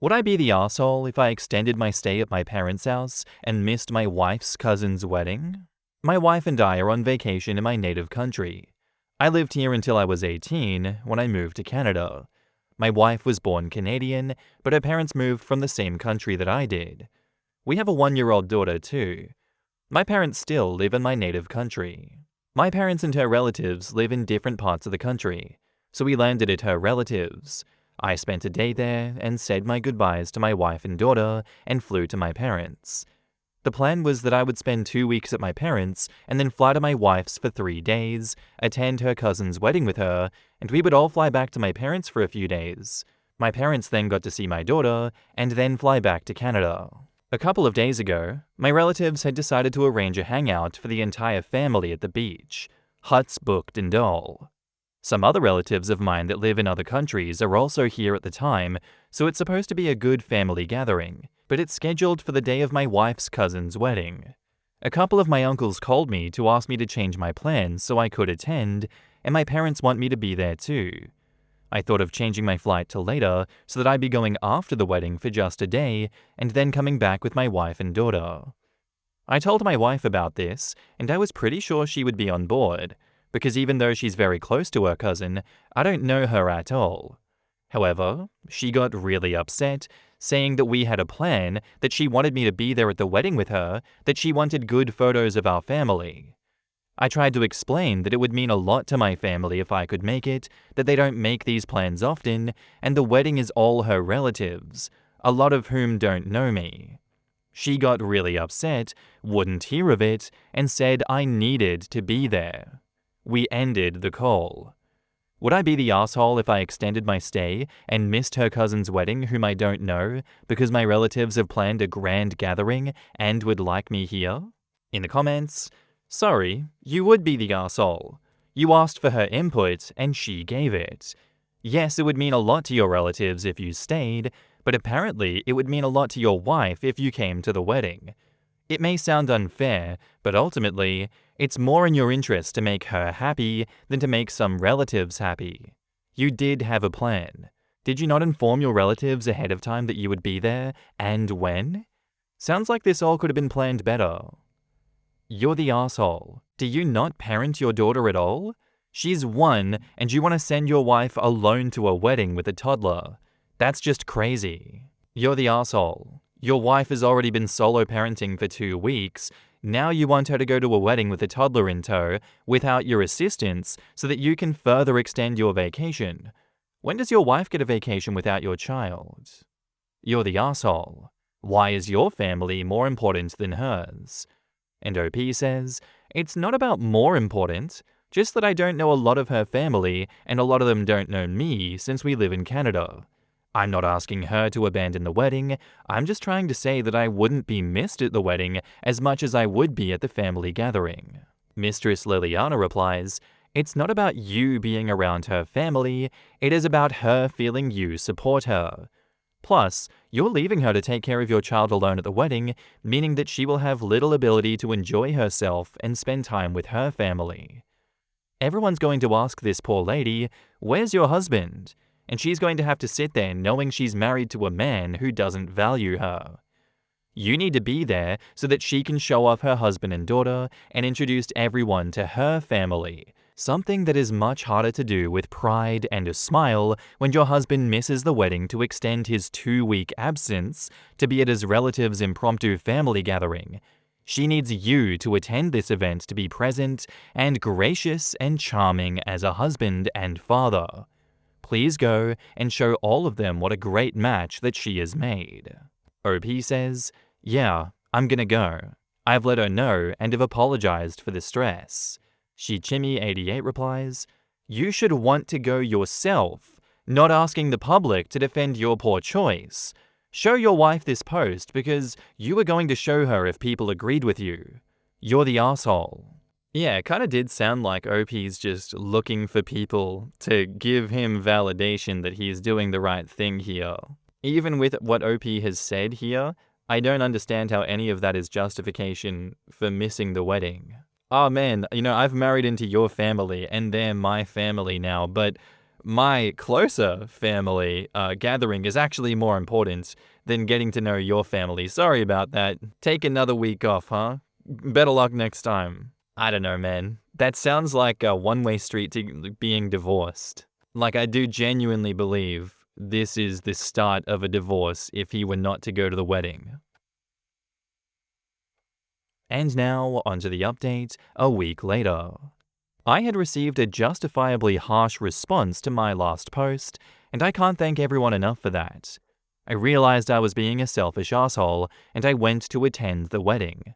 Would I be the asshole if I extended my stay at my parents' house and missed my wife's cousin's wedding? My wife and I are on vacation in my native country. I lived here until I was 18 when I moved to Canada. My wife was born Canadian, but her parents moved from the same country that I did. We have a 1-year-old daughter too. My parents still live in my native country. My parents and her relatives live in different parts of the country, so we landed at her relatives. I spent a day there and said my goodbyes to my wife and daughter and flew to my parents. The plan was that I would spend 2 weeks at my parents and then fly to my wife's for 3 days, attend her cousin's wedding with her, and we would all fly back to my parents for a few days. My parents then got to see my daughter and then fly back to Canada. A couple of days ago, my relatives had decided to arrange a hangout for the entire family at the beach, huts booked and all. Some other relatives of mine that live in other countries are also here at the time, so it's supposed to be a good family gathering, but it's scheduled for the day of my wife's cousin's wedding. A couple of my uncles called me to ask me to change my plans so I could attend, and my parents want me to be there too. I thought of changing my flight to later so that I'd be going after the wedding for just a day and then coming back with my wife and daughter. I told my wife about this, and I was pretty sure she would be on board, because even though she's very close to her cousin, I don't know her at all. However, she got really upset, saying that we had a plan, that she wanted me to be there at the wedding with her, that she wanted good photos of our family. I tried to explain that it would mean a lot to my family if I could make it, that they don't make these plans often, and the wedding is all her relatives, a lot of whom don't know me. She got really upset, wouldn't hear of it, and said I needed to be there. We ended the call. Would I be the asshole if I extended my stay and missed her cousin's wedding whom I don't know because my relatives have planned a grand gathering and would like me here? In the comments, sorry, you would be the asshole. You asked for her input and she gave it. Yes, it would mean a lot to your relatives if you stayed, but apparently it would mean a lot to your wife if you came to the wedding. It may sound unfair, but ultimately, it's more in your interest to make her happy than to make some relatives happy. You did have a plan. Did you not inform your relatives ahead of time that you would be there, and when? Sounds like this all could have been planned better. You're the asshole. Do you not parent your daughter at all? She's 1, and you want to send your wife alone to a wedding with a toddler. That's just crazy. You're the asshole. Your wife has already been solo parenting for 2 weeks. Now you want her to go to a wedding with a toddler in tow without your assistance so that you can further extend your vacation. When does your wife get a vacation without your child? You're the asshole. Why is your family more important than hers? And OP says, it's not about more important, just that I don't know a lot of her family and a lot of them don't know me since we live in Canada. I'm not asking her to abandon the wedding, I'm just trying to say that I wouldn't be missed at the wedding as much as I would be at the family gathering. Mistress Liliana replies, it's not about you being around her family, it is about her feeling you support her. Plus, you're leaving her to take care of your child alone at the wedding, meaning that she will have little ability to enjoy herself and spend time with her family. Everyone's going to ask this poor lady, where's your husband? And she's going to have to sit there knowing she's married to a man who doesn't value her. You need to be there so that she can show off her husband and daughter and introduce everyone to her family, something that is much harder to do with pride and a smile when your husband misses the wedding to extend his 2-week absence to be at his relative's impromptu family gathering. She needs you to attend this event to be present and gracious and charming as a husband and father. Please go and show all of them what a great match that she has made. OP says, yeah, I'm gonna go. I've let her know and have apologized for the stress. Shichimi88 replies, you should want to go yourself, not asking the public to defend your poor choice. Show your wife this post because you were going to show her if people agreed with you. You're the asshole. Yeah, it kind of did sound like OP's just looking for people to give him validation that he's doing the right thing here. Even with what OP has said here, I don't understand how any of that is justification for missing the wedding. Oh man, I've married into your family and they're my family now, but my closer family gathering is actually more important than getting to know your family. Sorry about that. Take another week off, huh? Better luck next time. I don't know, man. That sounds like a one-way street to being divorced. Like, I do genuinely believe this is the start of a divorce if he were not to go to the wedding. And now, onto the update a week later. I had received a justifiably harsh response to my last post, and I can't thank everyone enough for that. I realized I was being a selfish asshole, and I went to attend the wedding.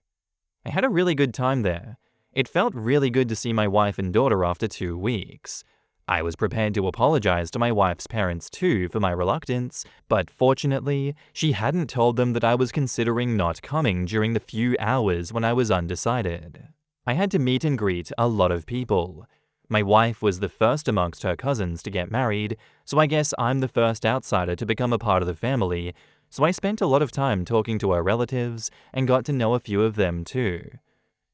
I had a really good time there. It felt really good to see my wife and daughter after 2 weeks. I was prepared to apologize to my wife's parents too for my reluctance, but fortunately, she hadn't told them that I was considering not coming during the few hours when I was undecided. I had to meet and greet a lot of people. My wife was the first amongst her cousins to get married, so I guess I'm the first outsider to become a part of the family, so I spent a lot of time talking to her relatives and got to know a few of them too.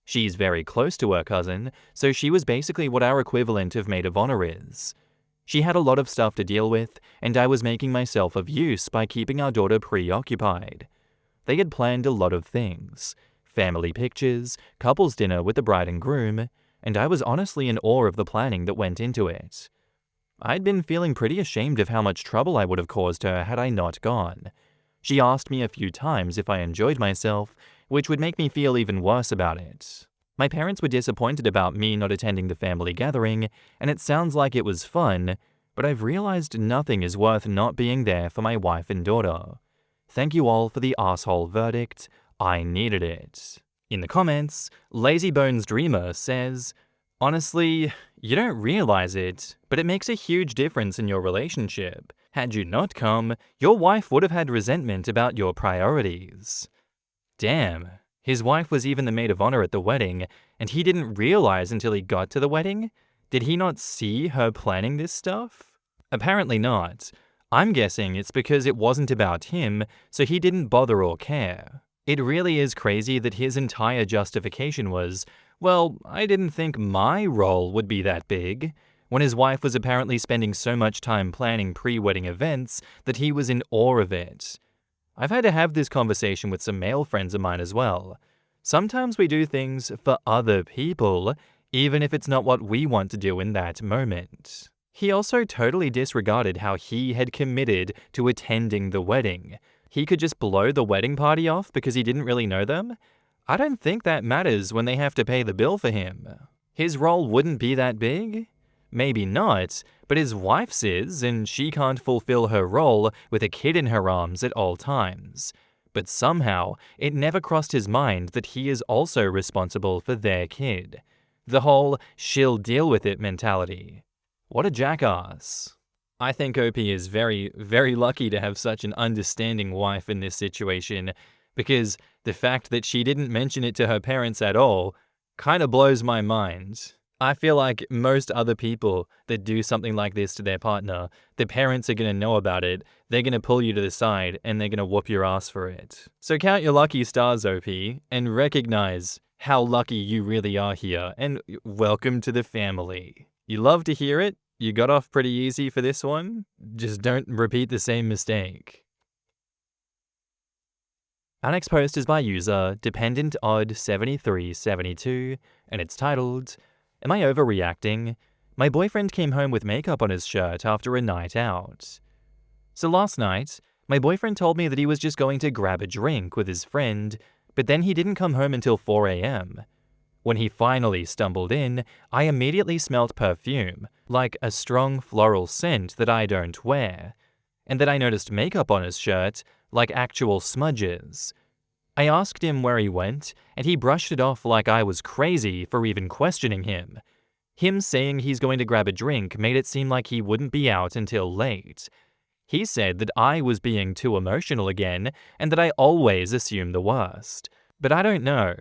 She's very close to her cousin, so she was basically what our equivalent of maid of honor is. She had a lot of stuff to deal with, and I was making myself of use by keeping our daughter preoccupied. They had planned a lot of things: family pictures, couples dinner with the bride and groom, and I was honestly in awe of the planning that went into it. I'd been feeling pretty ashamed of how much trouble I would have caused her had I not gone. She asked me a few times if I enjoyed myself, which would make me feel even worse about it. My parents were disappointed about me not attending the family gathering, and it sounds like it was fun, but I've realized nothing is worth not being there for my wife and daughter. Thank you all for the asshole verdict. I needed it. In the comments, Lazybones Dreamer says, "Honestly, you don't realize it, but it makes a huge difference in your relationship. Had you not come, your wife would have had resentment about your priorities." Damn, his wife was even the maid of honor at the wedding, and he didn't realize until he got to the wedding? Did he not see her planning this stuff? Apparently not. I'm guessing it's because it wasn't about him, so he didn't bother or care. It really is crazy that his entire justification was, well, I didn't think my role would be that big, when his wife was apparently spending so much time planning pre-wedding events that he was in awe of it. I've had to have this conversation with some male friends of mine as well. Sometimes we do things for other people, even if it's not what we want to do in that moment. He also totally disregarded how he had committed to attending the wedding. He could just blow the wedding party off because he didn't really know them? I don't think that matters when they have to pay the bill for him. His role wouldn't be that big? Maybe not, but his wife's is, and she can't fulfill her role with a kid in her arms at all times. But somehow, it never crossed his mind that he is also responsible for their kid. The whole "she'll deal with it" mentality. What a jackass. I think OP is very, very lucky to have such an understanding wife in this situation, because the fact that she didn't mention it to her parents at all kind of blows my mind. I feel like most other people that do something like this to their partner, the parents are going to know about it, they're going to pull you to the side, and they're going to whoop your ass for it. So count your lucky stars, OP, and recognize how lucky you really are here, and welcome to the family. You love to hear it. You got off pretty easy for this one. Just don't repeat the same mistake. Our next post is by user DependentOdd7372, and it's titled, "Am I overreacting? My boyfriend came home with makeup on his shirt after a night out." So last night, my boyfriend told me that he was just going to grab a drink with his friend, but then he didn't come home until 4 a.m. When he finally stumbled in, I immediately smelt perfume, like a strong floral scent that I don't wear, and then I noticed makeup on his shirt, like actual smudges. I asked him where he went, and he brushed it off like I was crazy for even questioning him. Him saying he's going to grab a drink made it seem like he wouldn't be out until late. He said that I was being too emotional again, and that I always assume the worst. But I don't know.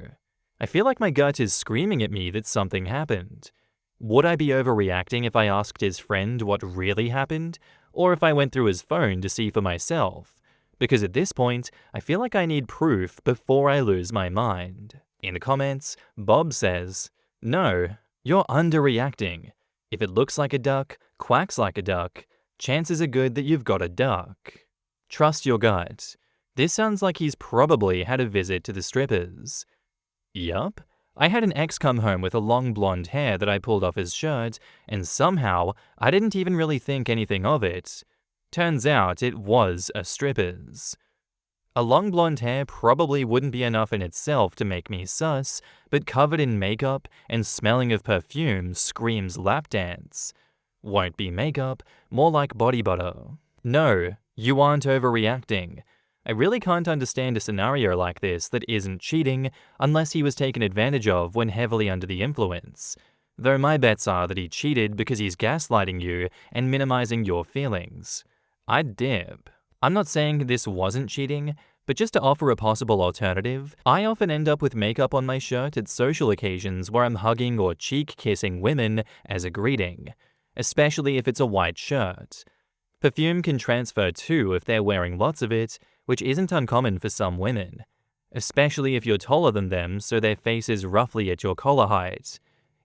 I feel like my gut is screaming at me that something happened. Would I be overreacting if I asked his friend what really happened, or if I went through his phone to see for myself? Because at this point, I feel like I need proof before I lose my mind. In the comments, Bob says, "No, you're underreacting. If it looks like a duck, quacks like a duck, chances are good that you've got a duck. Trust your gut. This sounds like he's probably had a visit to the strippers. Yup. I had an ex come home with a long blonde hair that I pulled off his shirt, and somehow I didn't even really think anything of it. Turns out it was a stripper's. A long blonde hair probably wouldn't be enough in itself to make me sus, but covered in makeup and smelling of perfume screams lap dance. Won't be makeup, more like body butter. No, you aren't overreacting. I really can't understand a scenario like this that isn't cheating unless he was taken advantage of when heavily under the influence. Though my bets are that he cheated because he's gaslighting you and minimizing your feelings. I'd dip. I'm not saying this wasn't cheating, but just to offer a possible alternative, I often end up with makeup on my shirt at social occasions where I'm hugging or cheek-kissing women as a greeting, especially if it's a white shirt. Perfume can transfer too if they're wearing lots of it, which isn't uncommon for some women, especially if you're taller than them so their face is roughly at your collar height.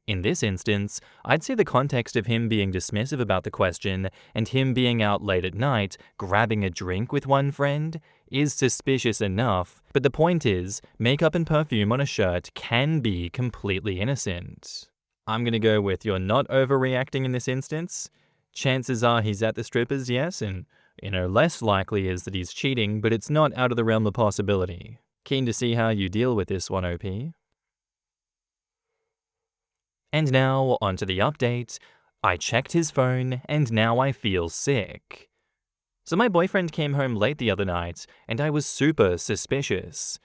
In this instance, I'd say the context of him being dismissive about the question and him being out late at night grabbing a drink with one friend is suspicious enough, but the point is, makeup and perfume on a shirt can be completely innocent. I'm gonna go with you're not overreacting in this instance. Chances are he's at the strippers, yes, and less likely is that he's cheating, but it's not out of the realm of possibility. Keen to see how you deal with this one, OP. And now, onto the update. I checked his phone, and now I feel sick. So my boyfriend came home late the other night, and I was super suspicious.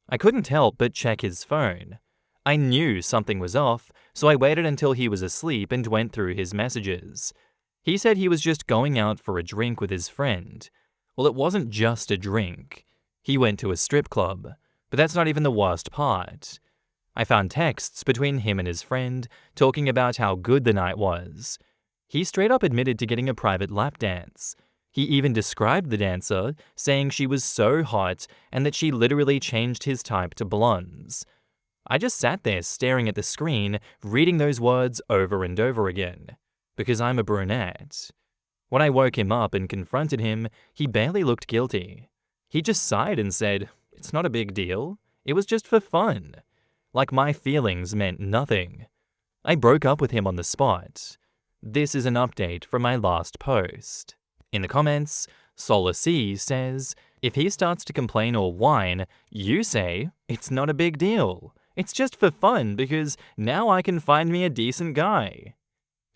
I couldn't help but check his phone. I knew something was off, so I waited until he was asleep and went through his messages. He said he was just going out for a drink with his friend. Well, it wasn't just a drink. He went to a strip club, but that's not even the worst part. I found texts between him and his friend talking about how good the night was. He straight up admitted to getting a private lap dance. He even described the dancer, saying she was so hot and that she literally changed his type to blondes. I just sat there staring at the screen, reading those words over and over again. Because I'm a brunette. When I woke him up and confronted him, he barely looked guilty. He just sighed and said, "It's not a big deal. It was just for fun." Like my feelings meant nothing. I broke up with him on the spot. This is an update from my last post. In the comments, Solar C says, if he starts to complain or whine, you say, "It's not a big deal. It's just for fun because now I can find me a decent guy."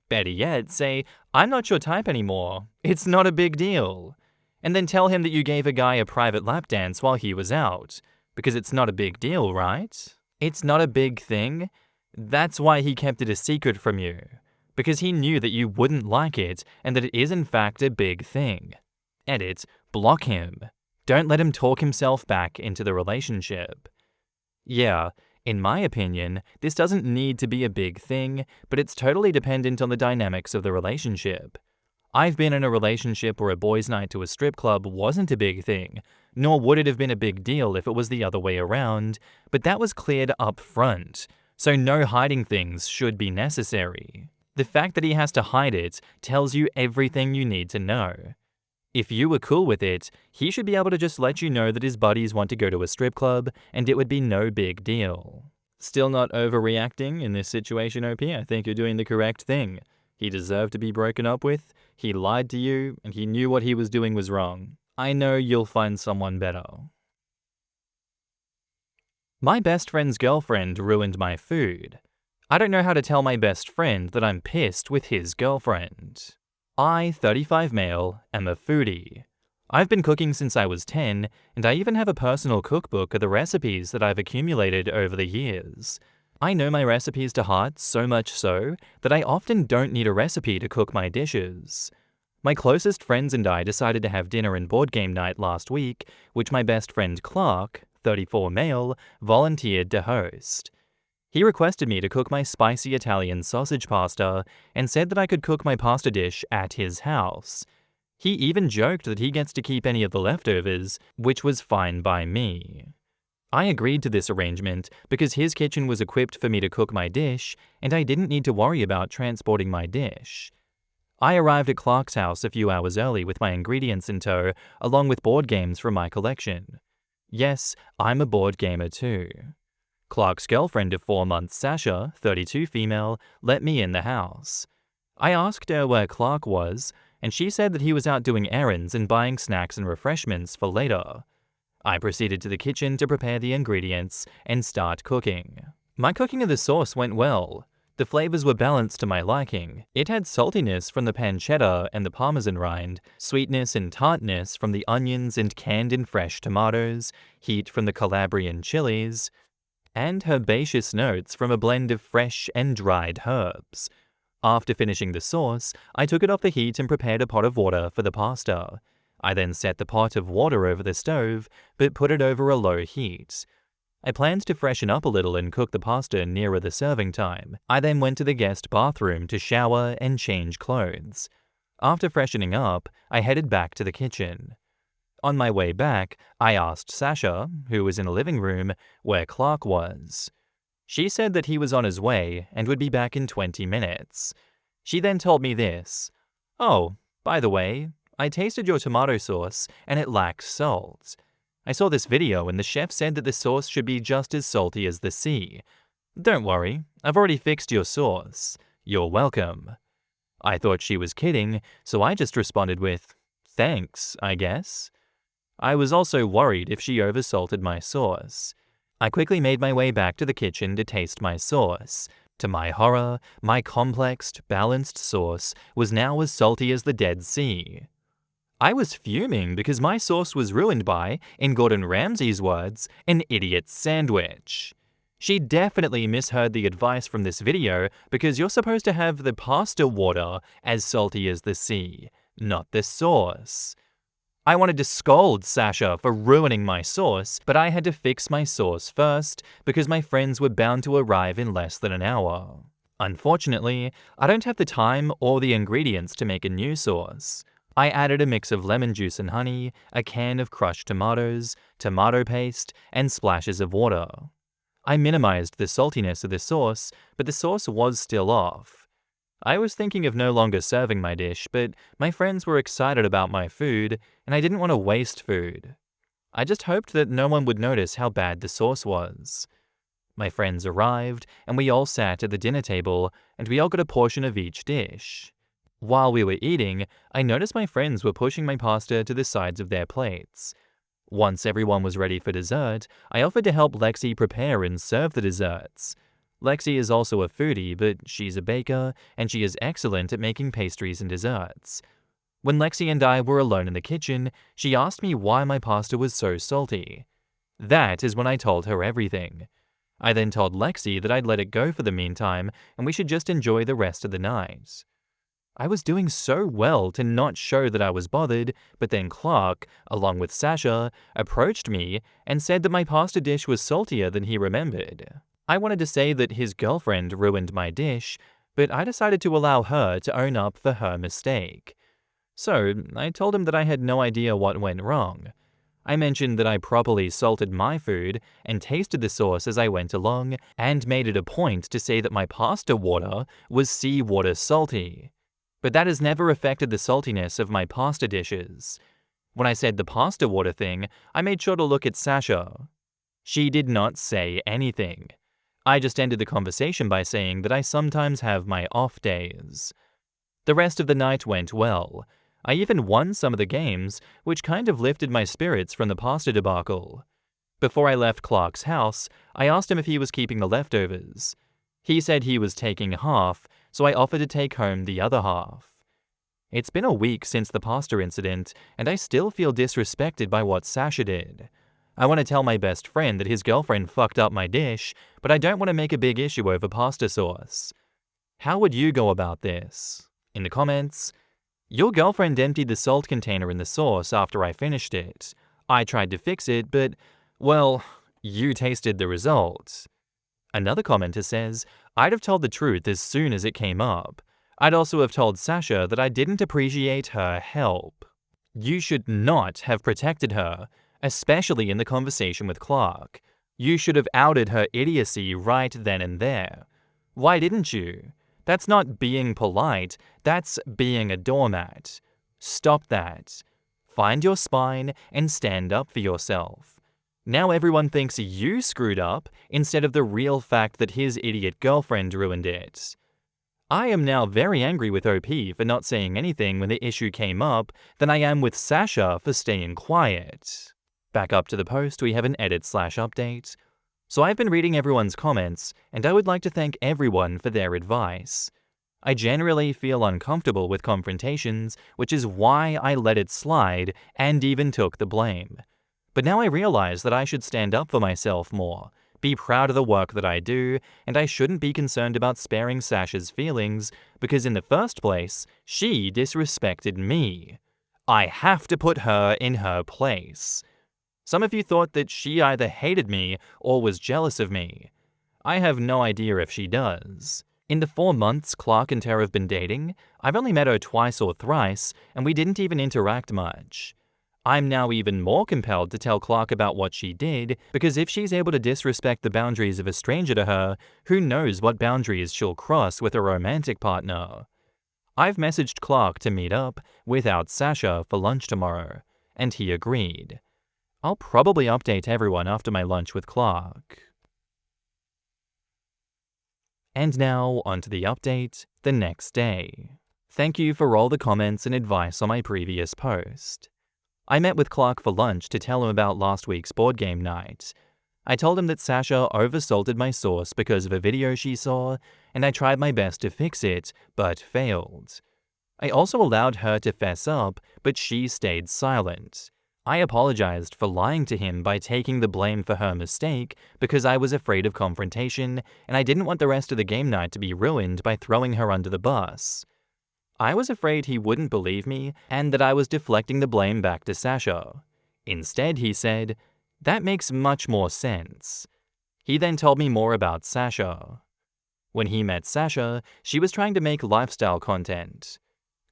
Better yet, say, "I'm not your type anymore. It's not a big deal." And then tell him that you gave a guy a private lap dance while he was out. Because it's not a big deal, right? It's not a big thing. That's why he kept it a secret from you. Because he knew that you wouldn't like it and that it is in fact a big thing. Edit, block him. Don't let him talk himself back into the relationship. Yeah, in my opinion, this doesn't need to be a big thing, but it's totally dependent on the dynamics of the relationship. I've been in a relationship where a boys' night to a strip club wasn't a big thing, nor would it have been a big deal if it was the other way around, but that was cleared up front, so no hiding things should be necessary. The fact that he has to hide it tells you everything you need to know. If you were cool with it, he should be able to just let you know that his buddies want to go to a strip club and it would be no big deal. Still not overreacting in this situation, OP? I think you're doing the correct thing. He deserved to be broken up with, he lied to you, and he knew what he was doing was wrong. I know you'll find someone better. My best friend's girlfriend ruined my food. I don't know how to tell my best friend that I'm pissed with his girlfriend. I, 35 male, am a foodie. I've been cooking since I was 10, and I even have a personal cookbook of the recipes that I've accumulated over the years. I know my recipes to heart so much so that I often don't need a recipe to cook my dishes. My closest friends and I decided to have dinner and board game night last week, which my best friend Clark, 34 male, volunteered to host. He requested me to cook my spicy Italian sausage pasta and said that I could cook my pasta dish at his house. He even joked that he gets to keep any of the leftovers, which was fine by me. I agreed to this arrangement because his kitchen was equipped for me to cook my dish and I didn't need to worry about transporting my dish. I arrived at Clark's house a few hours early with my ingredients in tow, along with board games from my collection. Yes, I'm a board gamer too. Clark's girlfriend of 4 months, Sasha, 32 female, let me in the house. I asked her where Clark was, and she said that he was out doing errands and buying snacks and refreshments for later. I proceeded to the kitchen to prepare the ingredients and start cooking. My cooking of the sauce went well. The flavors were balanced to my liking. It had saltiness from the pancetta and the parmesan rind, sweetness and tartness from the onions and canned and fresh tomatoes, heat from the Calabrian chilies, and herbaceous notes from a blend of fresh and dried herbs. After finishing the sauce, I took it off the heat and prepared a pot of water for the pasta. I then set the pot of water over the stove, but put it over a low heat. I planned to freshen up a little and cook the pasta nearer the serving time. I then went to the guest bathroom to shower and change clothes. After freshening up, I headed back to the kitchen. On my way back, I asked Sasha, who was in the living room, where Clark was. She said that he was on his way and would be back in 20 minutes. She then told me this: "Oh, by the way, I tasted your tomato sauce and it lacks salt. I saw this video and the chef said that the sauce should be just as salty as the sea. Don't worry, I've already fixed your sauce. You're welcome." I thought she was kidding, so I just responded with, "Thanks, I guess." I was also worried if she oversalted my sauce. I quickly made my way back to the kitchen to taste my sauce. To my horror, my complexed, balanced sauce was now as salty as the Dead Sea. I was fuming because my sauce was ruined by, in Gordon Ramsay's words, an idiot sandwich. She definitely misheard the advice from this video because you're supposed to have the pasta water as salty as the sea, not the sauce. I wanted to scold Sasha for ruining my sauce, but I had to fix my sauce first because my friends were bound to arrive in less than an hour. Unfortunately, I don't have the time or the ingredients to make a new sauce. I added a mix of lemon juice and honey, a can of crushed tomatoes, tomato paste, and splashes of water. I minimized the saltiness of the sauce, but the sauce was still off. I was thinking of no longer serving my dish, but my friends were excited about my food, and I didn't want to waste food. I just hoped that no one would notice how bad the sauce was. My friends arrived, and we all sat at the dinner table, and we all got a portion of each dish. While we were eating, I noticed my friends were pushing my pasta to the sides of their plates. Once everyone was ready for dessert, I offered to help Lexi prepare and serve the desserts. Lexi is also a foodie, but she's a baker, and she is excellent at making pastries and desserts. When Lexi and I were alone in the kitchen, she asked me why my pasta was so salty. That is when I told her everything. I then told Lexi that I'd let it go for the meantime, and we should just enjoy the rest of the night. I was doing so well to not show that I was bothered, but then Clark, along with Sasha, approached me and said that my pasta dish was saltier than he remembered. I wanted to say that his girlfriend ruined my dish, but I decided to allow her to own up for her mistake. So I told him that I had no idea what went wrong. I mentioned that I properly salted my food and tasted the sauce as I went along, and made it a point to say that my pasta water was seawater salty. But that has never affected the saltiness of my pasta dishes. When I said the pasta water thing, I made sure to look at Sasha. She did not say anything. I just ended the conversation by saying that I sometimes have my off days. The rest of the night went well. I even won some of the games, which kind of lifted my spirits from the pasta debacle. Before I left Clark's house, I asked him if he was keeping the leftovers. He said he was taking half, so I offered to take home the other half. It's been a week since the pasta incident, and I still feel disrespected by what Sasha did. I want to tell my best friend that his girlfriend fucked up my dish, but I don't want to make a big issue over pasta sauce. How would you go about this? In the comments, your girlfriend emptied the salt container in the sauce after I finished it. I tried to fix it, but, well, you tasted the result. Another commenter says, I'd have told the truth as soon as it came up. I'd also have told Sasha that I didn't appreciate her help. You should not have protected her, especially in the conversation with Clark. You should have outed her idiocy right then and there. Why didn't you? That's not being polite, that's being a doormat. Stop that. Find your spine and stand up for yourself. Now everyone thinks you screwed up instead of the real fact that his idiot girlfriend ruined it. I am now very angry with OP for not saying anything when the issue came up than I am with Sasha for staying quiet. Back up to the post, we have an edit/update. So I've been reading everyone's comments, and I would like to thank everyone for their advice. I generally feel uncomfortable with confrontations, which is why I let it slide and even took the blame. But now I realize that I should stand up for myself more, be proud of the work that I do, and I shouldn't be concerned about sparing Sasha's feelings, because in the first place, she disrespected me. I have to put her in her place. Some of you thought that she either hated me or was jealous of me. I have no idea if she does. In the 4 months Clark and Tara have been dating, I've only met her twice or thrice, and we didn't even interact much. I'm now even more compelled to tell Clark about what she did, because if she's able to disrespect the boundaries of a stranger to her, who knows what boundaries she'll cross with a romantic partner. I've messaged Clark to meet up without Sasha for lunch tomorrow, and he agreed. I'll probably update everyone after my lunch with Clark. And now, onto the update the next day. Thank you for all the comments and advice on my previous post. I met with Clark for lunch to tell him about last week's board game night. I told him that Sasha oversalted my sauce because of a video she saw, and I tried my best to fix it, but failed. I also allowed her to fess up, but she stayed silent. I apologized for lying to him by taking the blame for her mistake because I was afraid of confrontation and I didn't want the rest of the game night to be ruined by throwing her under the bus. I was afraid he wouldn't believe me and that I was deflecting the blame back to Sasha. Instead, he said, "That makes much more sense." He then told me more about Sasha. When he met Sasha, she was trying to make lifestyle content.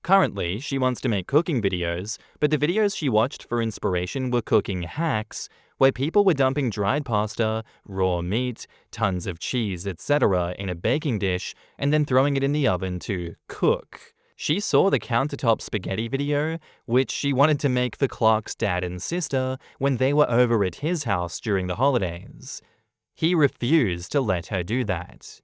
Currently, she wants to make cooking videos, but the videos she watched for inspiration were cooking hacks, where people were dumping dried pasta, raw meat, tons of cheese, etc. in a baking dish and then throwing it in the oven to cook. She saw the countertop spaghetti video, which she wanted to make for Clark's dad and sister when they were over at his house during the holidays. He refused to let her do that.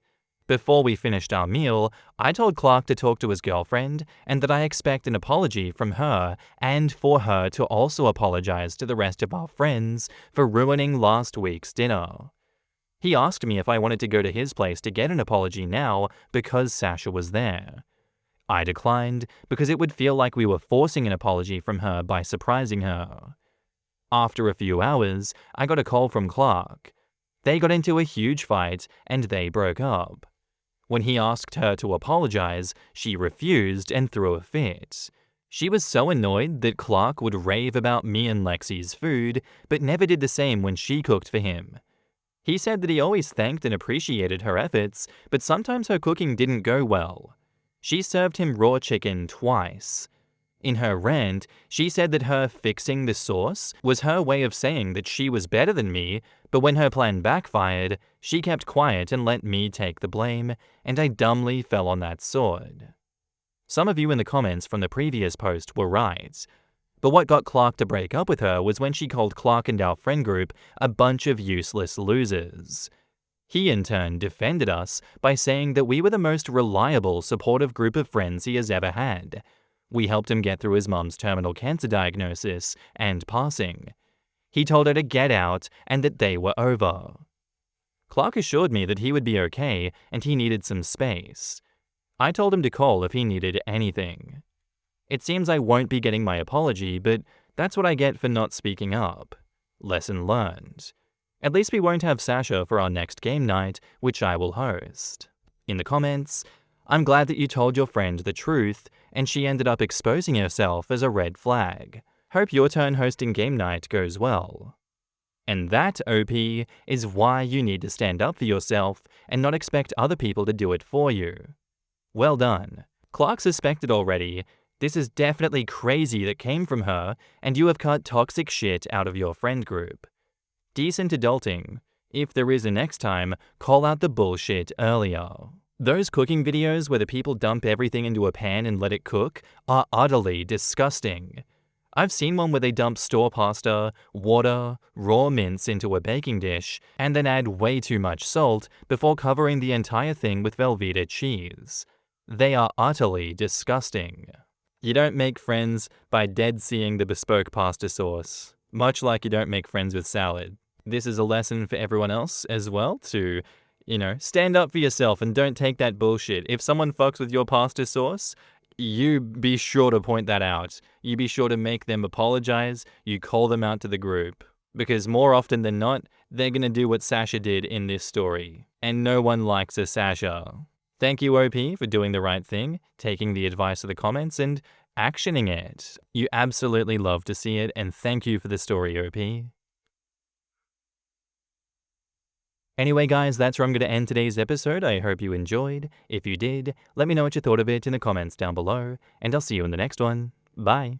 Before we finished our meal, I told Clark to talk to his girlfriend and that I expect an apology from her and for her to also apologize to the rest of our friends for ruining last week's dinner. He asked me if I wanted to go to his place to get an apology now because Sasha was there. I declined because it would feel like we were forcing an apology from her by surprising her. After a few hours, I got a call from Clark. They got into a huge fight and they broke up. When he asked her to apologize, she refused and threw a fit. She was so annoyed that Clark would rave about me and Lexi's food, but never did the same when she cooked for him. He said that he always thanked and appreciated her efforts, but sometimes her cooking didn't go well. She served him raw chicken twice. In her rant, she said that her fixing the sauce was her way of saying that she was better than me, but when her plan backfired, she kept quiet and let me take the blame, and I dumbly fell on that sword. Some of you in the comments from the previous post were right, but what got Clark to break up with her was when she called Clark and our friend group a bunch of useless losers. He in turn defended us by saying that we were the most reliable, supportive group of friends he has ever had. We helped him get through his mum's terminal cancer diagnosis and passing. He told her to get out and that they were over. Clark assured me that he would be okay and he needed some space. I told him to call if he needed anything. It seems I won't be getting my apology, but that's what I get for not speaking up. Lesson learned. At least we won't have Sasha for our next game night, which I will host. In the comments, I'm glad that you told your friend the truth, and she ended up exposing herself as a red flag. Hope your turn hosting game night goes well. And that, OP, is why you need to stand up for yourself and not expect other people to do it for you. Well done. Clark suspected already. This is definitely crazy that came from her, and you have cut toxic shit out of your friend group. Decent adulting. If there is a next time, call out the bullshit earlier. Those cooking videos where the people dump everything into a pan and let it cook are utterly disgusting. I've seen one where they dump store pasta, water, raw mince into a baking dish, and then add way too much salt before covering the entire thing with Velveeta cheese. They are utterly disgusting. You don't make friends by dead-seeing the bespoke pasta sauce, much like you don't make friends with salad. This is a lesson for everyone else as well to, stand up for yourself and don't take that bullshit. If someone fucks with your pasta sauce, you be sure to point that out. You be sure to make them apologize. You call them out to the group. Because more often than not, they're gonna do what Sasha did in this story. And no one likes a Sasha. Thank you, OP, for doing the right thing, taking the advice of the comments, and actioning it. You absolutely love to see it, and thank you for the story, OP. Anyway, guys, that's where I'm going to end today's episode. I hope you enjoyed. If you did, let me know what you thought of it in the comments down below, and I'll see you in the next one. Bye.